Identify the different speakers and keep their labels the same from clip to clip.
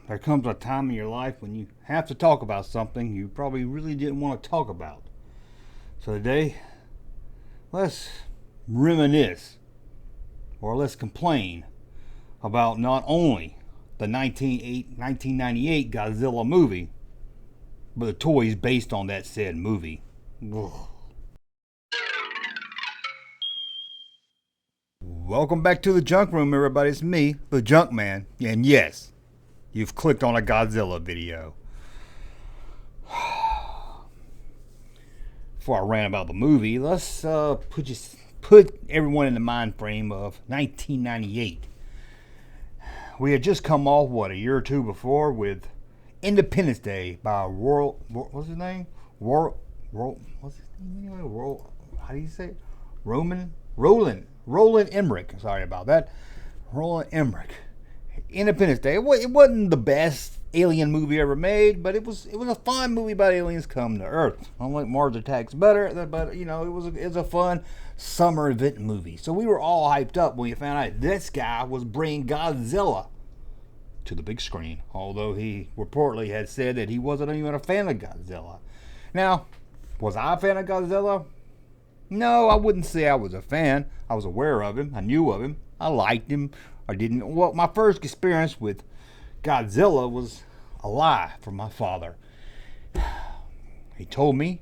Speaker 1: there comes a time in your life when you have to talk about something you probably really didn't want to talk about. So today, let's reminisce or let's complain about not only the 1998 Godzilla movie, but the toys based on that said movie. Ugh. Welcome back to the Junk Room, everybody. It's me, the Junkman, and yes, you've clicked on a Godzilla video. Before I rant about the movie, let's put everyone in the mind frame of 1998. We had just come off, a year or two before with Independence Day by what's his name? What's his name anyway? How do you say it? Roland Emmerich. Sorry about that. Roland Emmerich. Independence Day. It wasn't the best alien movie ever made, but it was a fun movie about aliens come to Earth. Unlike Mars Attacks better, but it was a fun summer event movie. So we were all hyped up when we found out this guy was bringing Godzilla to the big screen, although he reportedly had said that he wasn't even a fan of Godzilla. Now, was I a fan of Godzilla? No, I wouldn't say I was a fan. I was aware of him. I knew of him. I liked him. I didn't. Well, my first experience with Godzilla was a lie from my father. He told me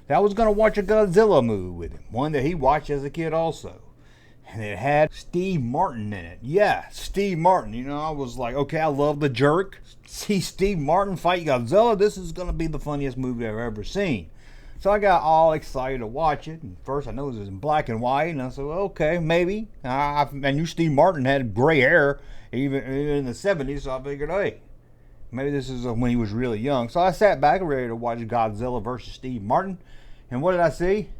Speaker 1: that I was going to watch a Godzilla movie with him, one that he watched as a kid also. And it had Steve Martin in it. Yeah, Steve Martin. I was like, okay, I love The Jerk. See Steve Martin fight Godzilla. This is going to be the funniest movie I've ever seen. So I got all excited to watch it. And first I noticed it was in black and white. And I said, well, okay, maybe. I knew Steve Martin had gray hair even in the 70s. So I figured, hey, maybe this is when he was really young. So I sat back ready to watch Godzilla versus Steve Martin. And what did I see?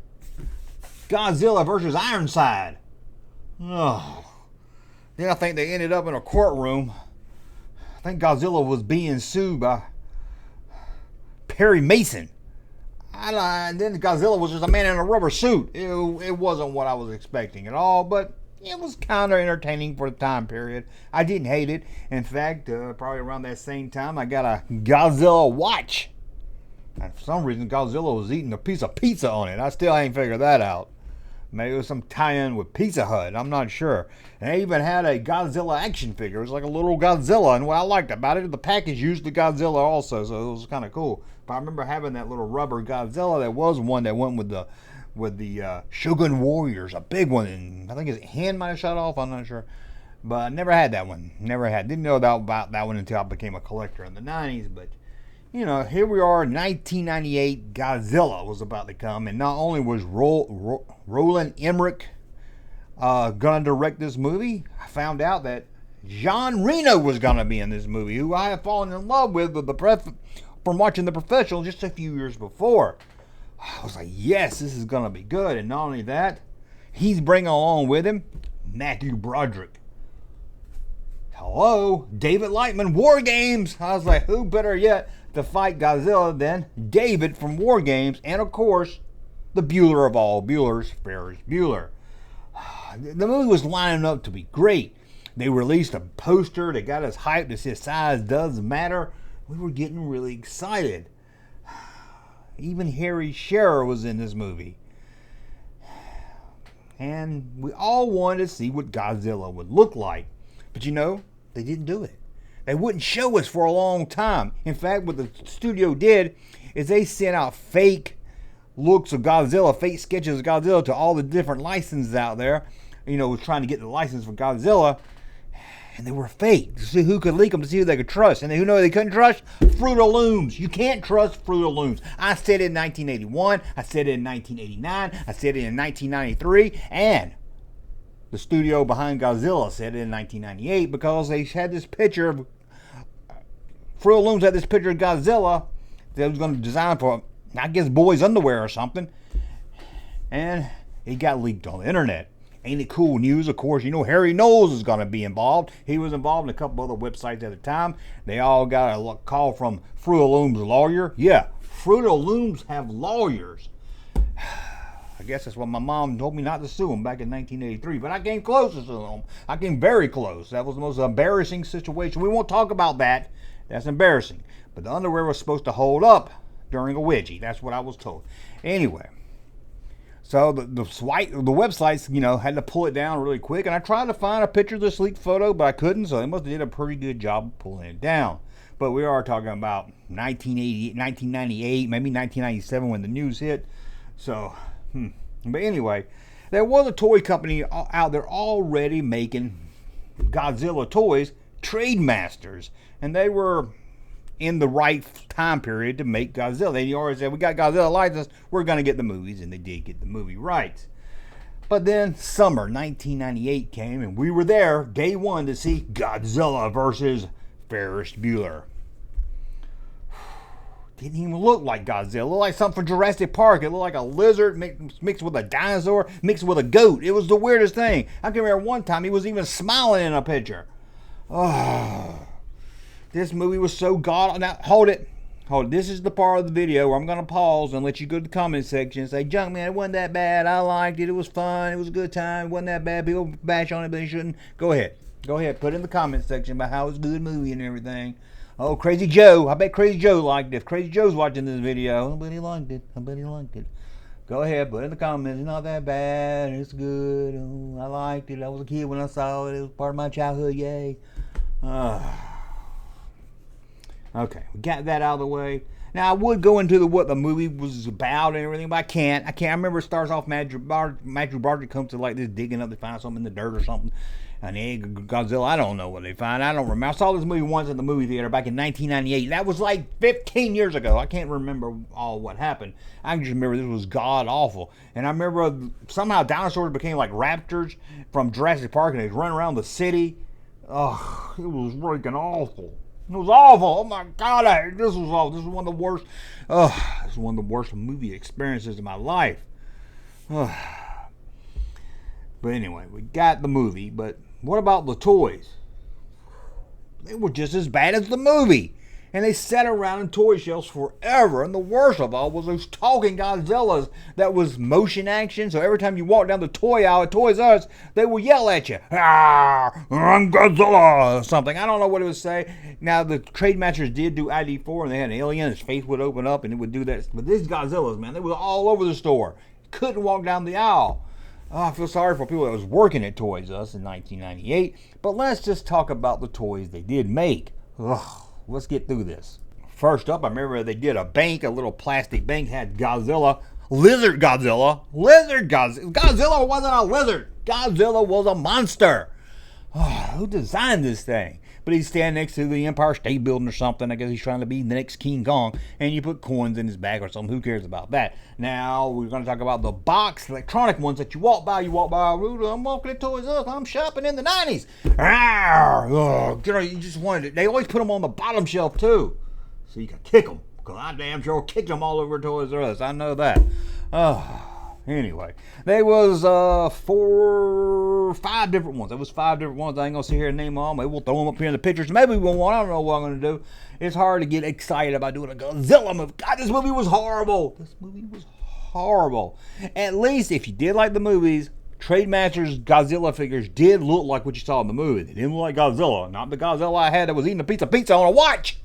Speaker 1: Godzilla versus Ironside. Oh. Then I think they ended up in a courtroom. I think Godzilla was being sued by Perry Mason. And then Godzilla was just a man in a rubber suit. It wasn't what I was expecting at all, but it was kind of entertaining for the time period. I didn't hate it. In fact, probably around that same time, I got a Godzilla watch. And for some reason, Godzilla was eating a piece of pizza on it. I still ain't figured that out. Maybe it was some tie-in with Pizza Hut. I'm not sure. And they even had a Godzilla action figure. It was like a little Godzilla. And what I liked about it, the package used the Godzilla also, so it was kind of cool. But I remember having that little rubber Godzilla. There was one that went with the Shogun Warriors, a big one. And I think his hand might have shot off. I'm not sure. But I never had that one. Didn't know about that one until I became a collector in the 90s. But here we are, 1998, Godzilla was about to come, and not only was Roland Emmerich going to direct this movie, I found out that Jean Reno was going to be in this movie, who I have fallen in love with from watching The Professional just a few years before. I was like, yes, this is going to be good, and not only that, he's bringing along with him Matthew Broderick. Hello, David Lightman, War Games. I was like, who better yet to fight Godzilla than David from War Games, and of course, the Bueller of all Buellers, Ferris Bueller. The movie was lining up to be great. They released a poster that got us hyped that said size does matter. We were getting really excited. Even Harry Shearer was in this movie. And we all wanted to see what Godzilla would look like. But they didn't do it. They wouldn't show us for a long time. In fact, what the studio did is they sent out fake looks of Godzilla, fake sketches of Godzilla to all the different licenses out there. Trying to get the license for Godzilla. And they were fake to see who could leak them, to see who they could trust. And they couldn't trust? Fruit of Looms. You can't trust Fruit of Looms. I said it in 1981. I said it in 1989. I said it in 1993. And the studio behind Godzilla said it in 1998 because they had this picture of Fruit of Looms had this picture of Godzilla that was going to design for, I guess, boys' underwear or something. And it got leaked on the internet. Ain't it cool news? Of course, Harry Knowles is going to be involved. He was involved in a couple other websites at the time. They all got a call from Fruit of Looms' lawyer. Yeah, Fruit of Looms have lawyers. I guess that's what my mom told me not to sue him back in 1983. But I came close to suing him. I came very close. That was the most embarrassing situation. We won't talk about that That's embarrassing. But the underwear was supposed to hold up during a wedgie. That's what I was told. Anyway, so the websites, had to pull it down really quick. And I tried to find a picture of this leaked photo, but I couldn't. So they must have did a pretty good job of pulling it down. But we are talking about 1998, 1998, maybe 1997 when the news hit. So, But anyway, there was a toy company out there already making Godzilla toys, Trademasters. And they were in the right time period to make Godzilla. They always said, we got Godzilla license, we're going to get the movies. And they did get the movie rights. But then summer 1998 came, and we were there day one to see Godzilla versus Ferris Bueller. Didn't even look like Godzilla. It looked like something from Jurassic Park. It looked like a lizard mixed with a dinosaur, mixed with a goat. It was the weirdest thing. I can remember one time he was even smiling in a picture. Oh, this movie was so god. Now, hold it. This is the part of the video where I'm going to pause and let you go to the comment section and say, Junkman, it wasn't that bad. I liked it. It was fun. It was a good time. It wasn't that bad. People bash on it, but they shouldn't. Go ahead. Put it in the comment section about how it's a good movie and everything. Oh, Crazy Joe. I bet Crazy Joe liked it. If Crazy Joe's watching this video, I bet he liked it. Go ahead, put it in the comments. It's not that bad. It's good. Oh, I liked it. I was a kid when I saw it. It was part of my childhood. Yay. Okay, we got that out of the way. Now, I would go into what the movie was about and everything, but I can't. I remember it starts off, Matthew Broderick comes to like this digging up to find something in the dirt or something. And Godzilla, I don't know what they find. I don't remember. I saw this movie once in the movie theater back in 1998. That was like 15 years ago. I can't remember all what happened. I can just remember this was god awful. And I remember somehow dinosaurs became like raptors from Jurassic Park and they run around the city. Oh, it was freaking awful. It was awful. Oh my God, this was awful. This was one of the worst. This was one of the worst movie experiences of my life. But anyway, we got the movie. But what about the toys? They were just as bad as the movie. And they sat around in toy shelves forever. And the worst of all was those talking Godzillas that was motion action. So every time you walk down the toy aisle at Toys R Us, they would yell at you. Ah, I'm Godzilla or something. I don't know what it would say. Now, the Trademasters did do ID4 and they had an alien. His face would open up and it would do that. But these Godzillas, man, they were all over the store. Couldn't walk down the aisle. Oh, I feel sorry for people that was working at Toys R Us in 1998. But let's just talk about the toys they did make. Ugh. Let's get through this. First up, I remember they did a bank, a little plastic bank, had Godzilla, Lizard Godzilla. Godzilla wasn't a lizard. Godzilla was a monster. Oh, who designed this thing? But he's standing next to the Empire State Building or something. I guess he's trying to be the next King Kong. And you put coins in his bag or something. Who cares about that? Now, we're going to talk about the box, electronic ones that you walk by. I'm walking at Toys R Us. I'm shopping in the 90s. You just wanted it. They always put them on the bottom shelf, too. So you can kick them. Because I damn sure kicked them all over Toys R Us. I know that. Anyway, there was 5 different ones. There was 5 different ones. I ain't gonna sit here and name them all. Maybe we'll throw them up here in the pictures. Maybe we won't. I don't know what I'm gonna do. It's hard to get excited about doing a Godzilla movie. God, this movie was horrible. At least if you did like the movies, Trademasters Godzilla figures did look like what you saw in the movie. They didn't look like Godzilla. Not the Godzilla I had that was eating a piece of pizza on a watch.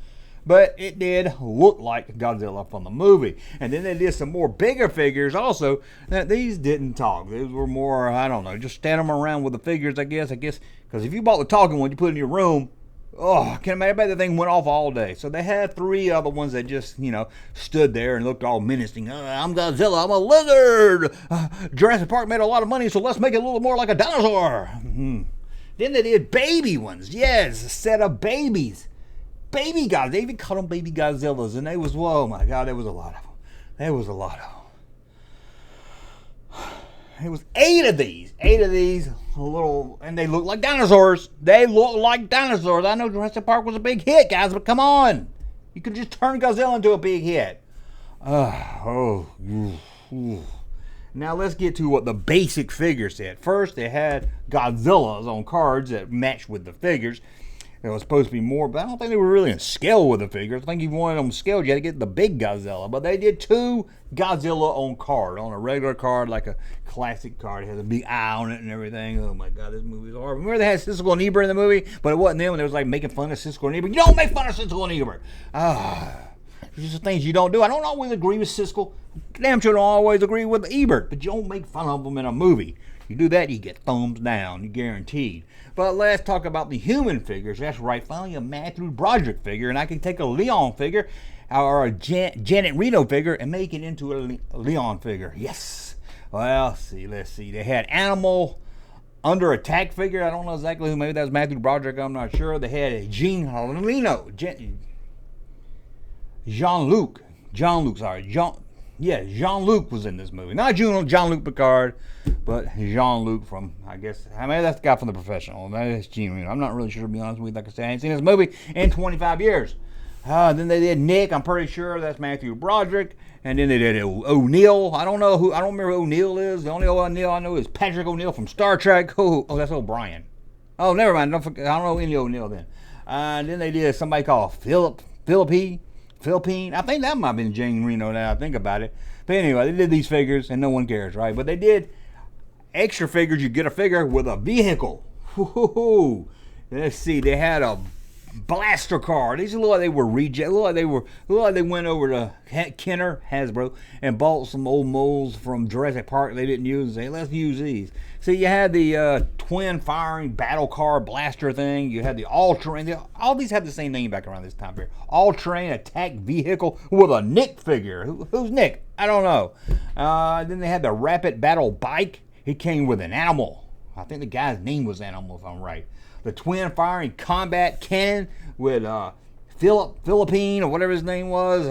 Speaker 1: But it did look like Godzilla from the movie. And then they did some more bigger figures also. That these didn't talk. These were more, I don't know, just stand them around with the figures, I guess. Because if you bought the talking one, you put it in your room, I can't imagine. I bet the thing went off all day. So they had 3 other ones that just, stood there and looked all menacing. I'm Godzilla. I'm a lizard. Jurassic Park made a lot of money, so let's make it a little more like a dinosaur. Then they did baby ones. Yes, a set of babies. Baby Godzilla. They even called them baby Godzillas. And they was, oh my God, there was a lot of them. It was 8 of these. 8 of these little, and they look like dinosaurs. I know Jurassic Park was a big hit, guys, but come on. You could just turn Godzilla into a big hit. Now let's get to what the basic figure said. First, they had Godzillas on cards that matched with the figures. There was supposed to be more, but I don't think they were really in scale with the figures. I think if you wanted them scaled, you had to get the big Godzilla. But they did 2 Godzilla on card, on a regular card, like a classic card. It has a big eye on it and everything. Oh my God, this movie's horrible. Remember they had Siskel and Ebert in the movie, but it wasn't them. And they was like making fun of Siskel and Ebert. You don't make fun of Siskel and Ebert. These are things you don't do. I don't always agree with Siskel. Damn sure don't always agree with Ebert, but you don't make fun of them in a movie. You do that, you get thumbs down, you're guaranteed. But let's talk about the human figures. That's right, finally a Matthew Broderick figure, and I can take a Leon figure or a Janet Reno figure and make it into a Leon figure. Yes. Well, let's see. They had Animal Under Attack figure. I don't know exactly who. Maybe that was Matthew Broderick. I'm not sure. They had a Jean-Luc. Jean-Luc, was in this movie. Not Jean-Luc Picard, but Jean-Luc from, I guess, maybe that's the guy from The Professional. That's Gene Reno. I'm not really sure, to be honest with you. Like I said, I ain't seen this movie in 25 years. Then they did Nick. I'm pretty sure that's Matthew Broderick. And then they did O'Neill. I don't remember who O'Neill is. The only O'Neill I know is Patrick O'Neill from Star Trek. Oh, that's O'Brien. Oh, never mind. I don't know any O'Neill then. And then they did somebody called Philippine. I think that might have been Jane Reno now I think about it. But anyway, they did these figures and no one cares, right? But they did extra figures. You get a figure with a vehicle. Let's see. They had a blaster car. These look like they were reject. Look like they went over to Kenner, Hasbro, and bought some old molds from Jurassic Park they didn't use. They let's use these. See, you had the twin firing battle car blaster thing. You had the all-terrain. All these have the same name back around this time period. All-terrain attack vehicle with a Nick figure. Who's Nick? I don't know. Then they had the rapid battle bike. It came with an animal. I think the guy's name was Animal, if I'm right. The twin firing combat cannon with Philippine or whatever his name was.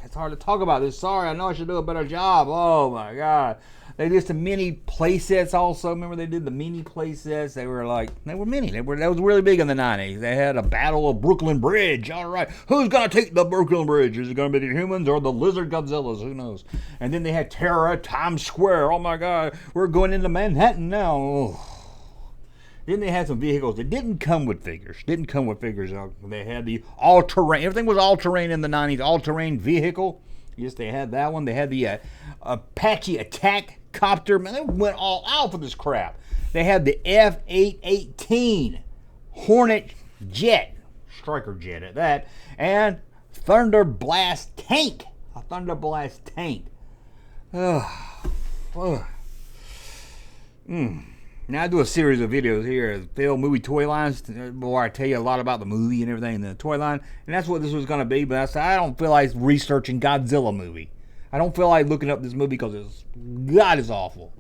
Speaker 1: It's hard to talk about this. Sorry, I know I should do a better job. Oh my God. They did some mini play sets also. Remember they did the mini play sets? They were mini. That was really big in the 90s. They had a battle of Brooklyn Bridge. All right. Who's going to take the Brooklyn Bridge? Is it going to be the humans or the lizard Godzillas? Who knows? And then they had Terror at Times Square. Oh my God. We're going into Manhattan now. Oh. Then they had some vehicles that didn't come with figures. They had the all-terrain. Everything was all-terrain in the 90s. All-terrain vehicle. Yes, they had that one. They had the Apache attack copter. Man, they went all out for this crap. They had the F-818 Hornet jet. Striker jet at that. And Thunder Blast tank. A Thunder Blast tank. Now I do a series of videos here, Phil Movie Toy Lines, where I tell you a lot about the movie and everything in the toy line, and that's what this was going to be, but I said I don't feel like researching Godzilla movie. I don't feel like looking up this movie because God is awful.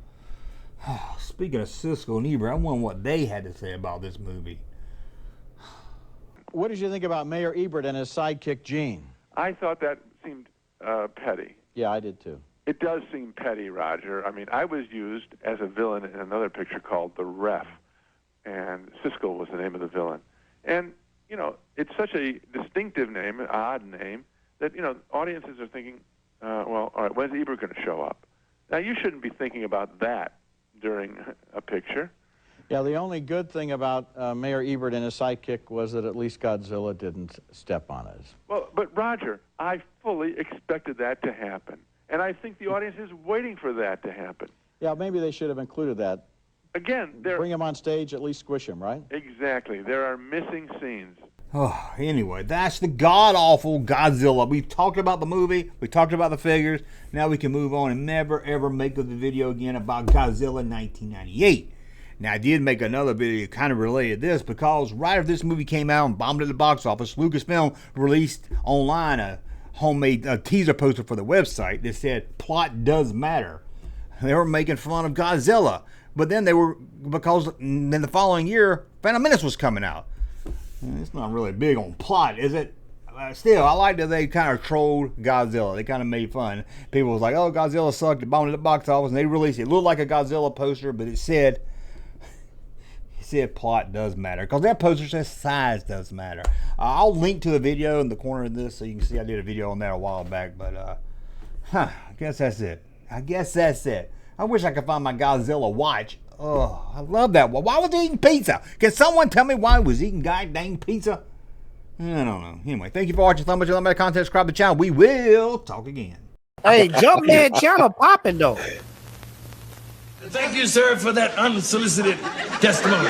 Speaker 1: Speaking of Siskel and Ebert, I wonder what they had to say about this movie.
Speaker 2: What did you think about Mayor Ebert and his sidekick, Gene?
Speaker 3: I thought that seemed petty.
Speaker 2: Yeah, I did too.
Speaker 3: It does seem petty, Roger. I mean, I was used as a villain in another picture called The Ref, and Siskel was the name of the villain. And, you know, it's such a distinctive name, an odd name, that, you know, audiences are thinking, well, all right, when's Ebert going to show up? Now, you shouldn't be thinking about that during a picture.
Speaker 2: Yeah, the only good thing about Mayor Ebert and his sidekick was that at least Godzilla didn't step on it.
Speaker 3: Well, but, Roger, I fully expected that to happen. And I think the audience is waiting for that to happen.
Speaker 2: Yeah, maybe they should have included that.
Speaker 3: Again,
Speaker 2: bring him on stage, at least squish him, right?
Speaker 3: Exactly. There are missing scenes.
Speaker 1: Oh, anyway, that's the god-awful Godzilla. We've talked about the movie. We talked about the figures. Now we can move on and never, ever make the video again about Godzilla 1998. Now, I did make another video kind of related to this because right after this movie came out and bombed at the box office, Lucasfilm released online a homemade teaser poster for the website that said plot does matter. They were making fun of Godzilla, but then because then the following year Phantom Menace was coming out. It's not really big on plot, is it? Still, I like that they kind of trolled Godzilla. They kind of made fun. People was like, oh, Godzilla sucked, it bombed at the box office, and they released it. It looked like a Godzilla poster, but it said plot does matter, because that poster says size does matter. I'll link to the video in the corner of this so you can see I did a video on that a while back, but I guess that's it. I wish I could find my Godzilla watch. Oh, I love that. Well, why was he eating pizza? Can someone tell me why he was eating goddamn pizza? I don't know. Anyway, thank you for watching. So much you love my content. Subscribe to the channel. We will talk again.
Speaker 4: Hey, Junkman channel popping though.
Speaker 5: Thank you, sir, for that unsolicited testimony.